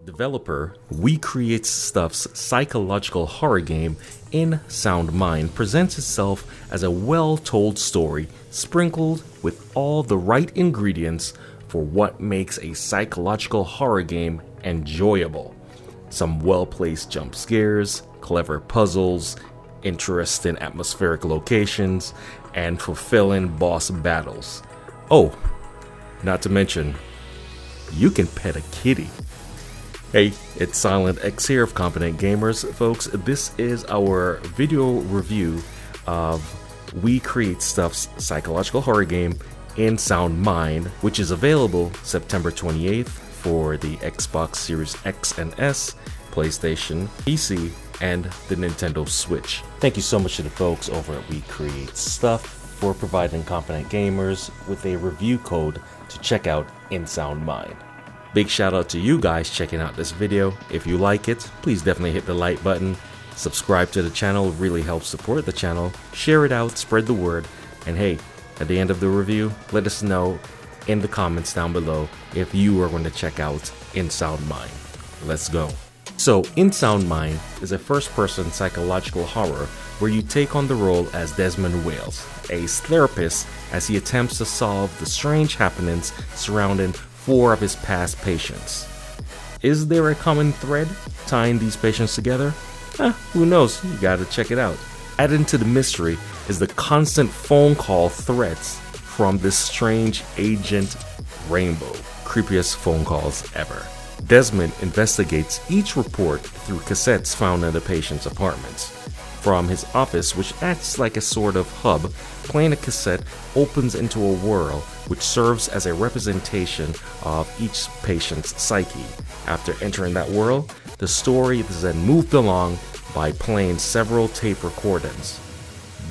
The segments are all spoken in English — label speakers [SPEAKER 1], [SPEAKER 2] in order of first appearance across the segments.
[SPEAKER 1] Developer We Create Stuff's psychological horror game In Sound Mind presents itself as a well-told story sprinkled with all the right ingredients for what makes a psychological horror game enjoyable. Some well-placed jump scares, clever puzzles, interesting atmospheric locations, and fulfilling boss battles. Oh, not to mention, you can pet a kitty. Hey, it's Silent X here of Competent Gamers, folks. This is our video review of We Create Stuff's psychological horror game In Sound Mind, which is available September 28th for the Xbox Series X and S, PlayStation, PC, and the Nintendo Switch. Thank you so much to the folks over at We Create Stuff for providing Competent Gamers with a review code to check out In Sound Mind. Big shout out to you guys checking out this video. If you like it, please definitely hit the like button. Subscribe to the channel, it really helps support the channel. Share it out, spread the word. And hey, at the end of the review, let us know in the comments down below if you are going to check out In Sound Mind. Let's go. So, In Sound Mind is a first-person psychological horror where you take on the role as Desmond Wales, a therapist, as he attempts to solve the strange happenings surrounding 4 of his past patients. Is there a common thread tying these patients together? Who knows? You gotta check it out. Added to the mystery is the constant phone call threats from this strange agent Rainbow. Creepiest phone calls ever. Desmond investigates each report through cassettes found in the patient's apartments. From his office, which acts like a sort of hub, playing a cassette opens into a world which serves as a representation of each patient's psyche. After entering that world, the story is then moved along by playing several tape recordings.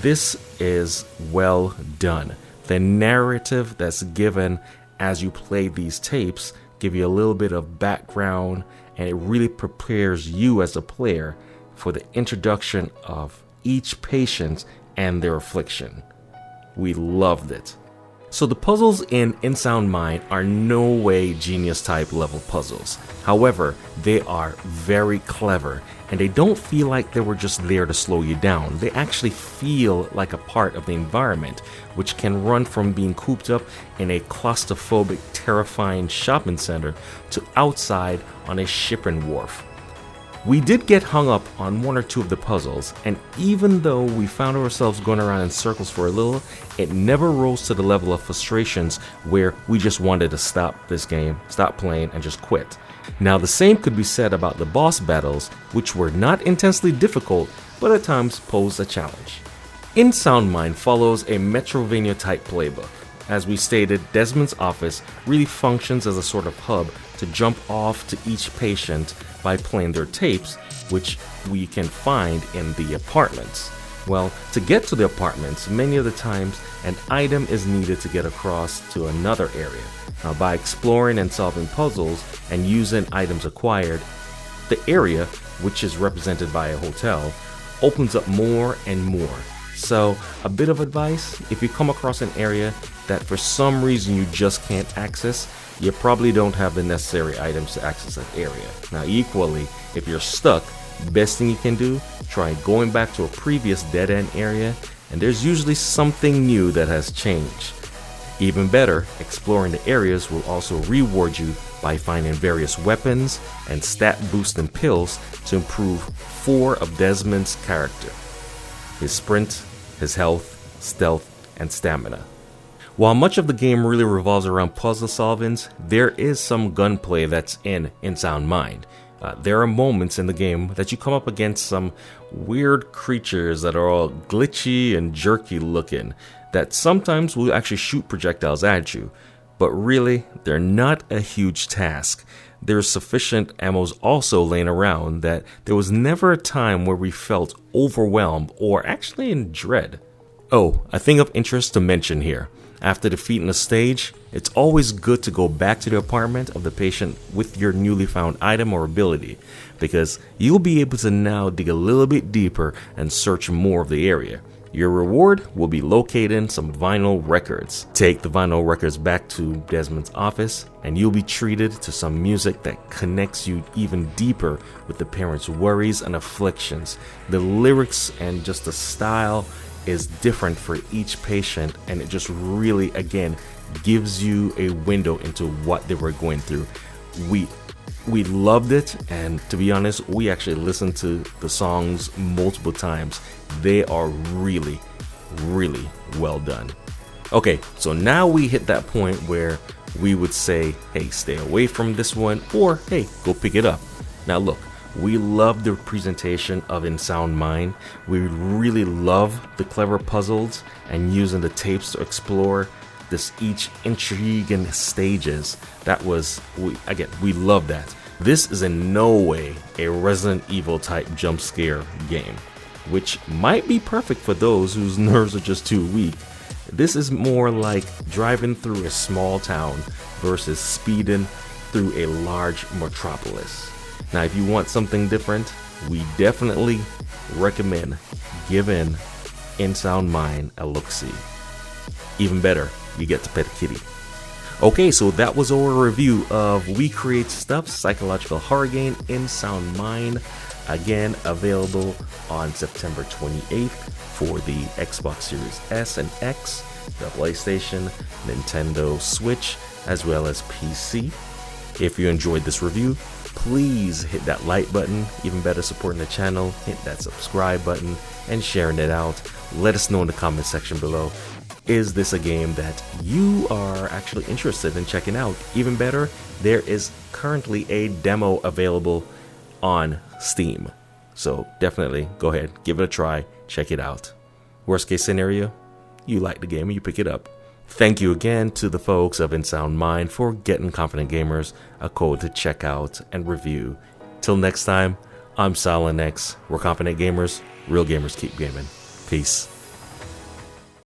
[SPEAKER 1] This is well done. The narrative that's given as you play these tapes give you a little bit of background, and it really prepares you as a player for the introduction of each patient and their affliction. We loved it. So the puzzles in Sound Mind are no way genius type level puzzles. However, they are very clever and they don't feel like they were just there to slow you down. They actually feel like a part of the environment, which can run from being cooped up in a claustrophobic, terrifying shopping center to outside on a shipping wharf. We did get hung up on 1 or 2 of the puzzles, and even though we found ourselves going around in circles for a little, it never rose to the level of frustrations where we just wanted to stop this game, stop playing, and just quit. Now, the same could be said about the boss battles, which were not intensely difficult, but at times posed a challenge. In Sound Mind follows a Metroidvania type playbook. As we stated, Desmond's office really functions as a sort of hub to jump off to each patient by playing their tapes, which we can find in the apartments. Well, to get to the apartments, many of the times an item is needed to get across to another area. Now, by exploring and solving puzzles and using items acquired, the area, which is represented by a hotel, opens up more and more. So, a bit of advice: if you come across an area that for some reason you just can't access, you probably don't have the necessary items to access that area. Now, equally, if you're stuck, best thing you can do, try going back to a previous dead-end area, and there's usually something new that has changed. Even better, exploring the areas will also reward you by finding various weapons and stat-boosting pills to improve 4 of Desmond's character: his sprint, his health, stealth, and stamina. While much of the game really revolves around puzzle solvings, there is some gunplay that's in Sound Mind. There are moments in the game that you come up against some weird creatures that are all glitchy and jerky looking, that sometimes will actually shoot projectiles at you. But really, they're not a huge task. There's sufficient ammos also laying around that there was never a time where we felt overwhelmed or actually in dread. Oh, a thing of interest to mention here. After defeating a stage, it's always good to go back to the apartment of the patient with your newly found item or ability, because you'll be able to now dig a little bit deeper and search more of the area. Your reward will be locating some vinyl records. Take the vinyl records back to Desmond's office, and you'll be treated to some music that connects you even deeper with the parents' worries and afflictions. The lyrics and just the style is different for each patient, and it just really, again, gives you a window into what they were going through. We loved it, and to be honest, we actually listened to the songs multiple times. They are really, really well done. Okay, so now we hit that point where we would say, hey, stay away from this one, or hey, go pick it up. Now look, we love the presentation of In Sound Mind. We really love the clever puzzles and using the tapes to explore this each intriguing stages. We love that. This is in no way a Resident Evil type jump scare game, which might be perfect for those whose nerves are just too weak. This is more like driving through a small town versus speeding through a large metropolis. Now, if you want something different, we definitely recommend giving In Sound Mind a look-see. Even better, you get to pet a kitty. Okay, so that was our review of We Create Stuff's psychological horror game In Sound Mind. Again, available on September 28th for the Xbox Series S and X, the PlayStation, Nintendo Switch, as well as PC. If you enjoyed this review, please hit that like button. Even better, supporting the channel, hit that subscribe button and sharing it out. Let us know in the comment section below. Is this a game that you are actually interested in checking out? Even better, there is currently a demo available on Steam. So definitely go ahead, give it a try, check it out. Worst case scenario, you like the game and you pick it up. Thank you again to the folks of In Sound Mind for getting Confident Gamers a code to check out and review. Till next time, I'm Silent X. We're Confident Gamers. Real gamers keep gaming. Peace.